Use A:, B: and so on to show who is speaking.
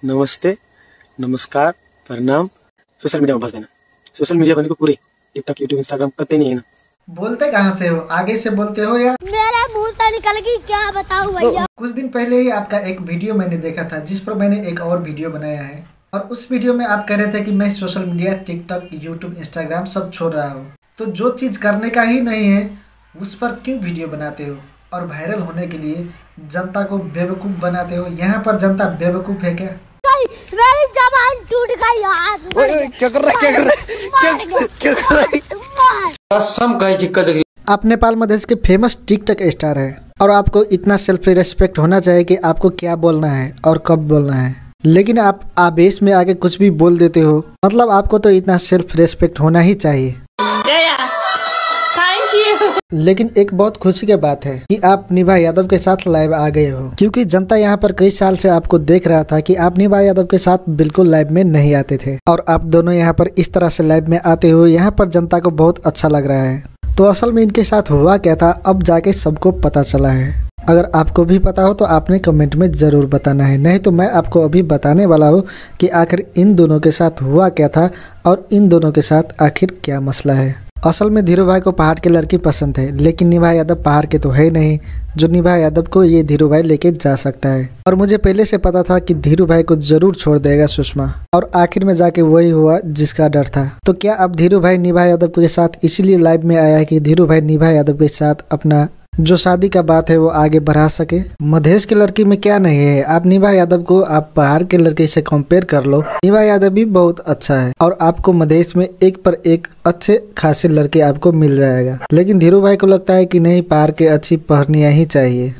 A: नमस्ते, नमस्कार, प्रणाम। सोशल मीडिया में फंस देना। सोशल मीडिया बने को पूरे टिकटॉक, यूट्यूब, इंस्टाग्राम करते नहीं है ना।
B: बोलते कहाँ से हो? आगे से बोलते हो या
C: मेरा मुंह से निकल गई, क्या बताऊं भैया।
B: कुछ दिन पहले ही आपका एक वीडियो मैंने देखा था जिस पर मैंने एक और वीडियो बनाया है और उस वीडियो में आप कह रहे थे कि मैं social media, TikTok, YouTube, Instagram सब छोड़ रहा हूँ। तो जो चीज़ करने का ही नहीं है उस पर क्यों वीडियो बनाते हो और वायरल होने के लिए जनता को बेवकूफ़ बनाते हो? यहाँ पर जनता बेवकूफ़ है क्या?
C: मेरी जबान टूट गई यार।
A: क्या कर रहा है? कसम का दिक्कत है।
B: आप नेपाल मधेश के फेमस टिकटॉक स्टार है और आपको इतना सेल्फ रिस्पेक्ट होना चाहिए कि आपको क्या बोलना है और कब बोलना है, लेकिन आप आवेश में आके कुछ भी बोल देते हो। मतलब आपको तो इतना सेल्फ रिस्पेक्ट होना ही चाहिए। लेकिन एक बहुत खुशी की बात है कि आप निभा यादव के साथ लाइव आ गए हो, क्योंकि जनता यहाँ पर कई साल से आपको देख रहा था कि आप निभा यादव के साथ बिल्कुल लाइव में नहीं आते थे और आप दोनों यहाँ पर इस तरह से लाइव में आते हो, यहाँ पर जनता को बहुत अच्छा लग रहा है। तो असल में इनके साथ हुआ क्या था अब जाके सबको पता चला है। अगर आपको भी पता हो तो आपने कमेंट में ज़रूर बताना है, नहीं तो मैं आपको अभी बताने वाला हूँ कि आखिर इन दोनों के साथ हुआ क्या था और इन दोनों के साथ आखिर क्या मसला है। असल में धीरू भाई को पहाड़ की लड़की पसंद है, लेकिन निभा यादव पहाड़ के तो है नहीं जो निभा यादव को ये धीरू भाई लेके जा सकता है। और मुझे पहले से पता था कि धीरू भाई को जरूर छोड़ देगा सुषमा, और आखिर में जाके वही हुआ जिसका डर था। तो क्या अब धीरू भाई निभा यादव के साथ इसीलिए लाइव में आया है कि धीरू भाई निभा यादव के साथ अपना जो शादी का बात है वो आगे बढ़ा सके? मधेश की लड़की में क्या नहीं है। आप निभा यादव को आप पहाड़ के लड़के से कंपेयर कर लो, निभा यादव भी बहुत अच्छा है और आपको मधेश में एक पर एक अच्छे खासे लड़के आपको मिल जाएगा। लेकिन धीरू भाई को लगता है कि नहीं, पहाड़ के अच्छी पहरनियां ही चाहिए।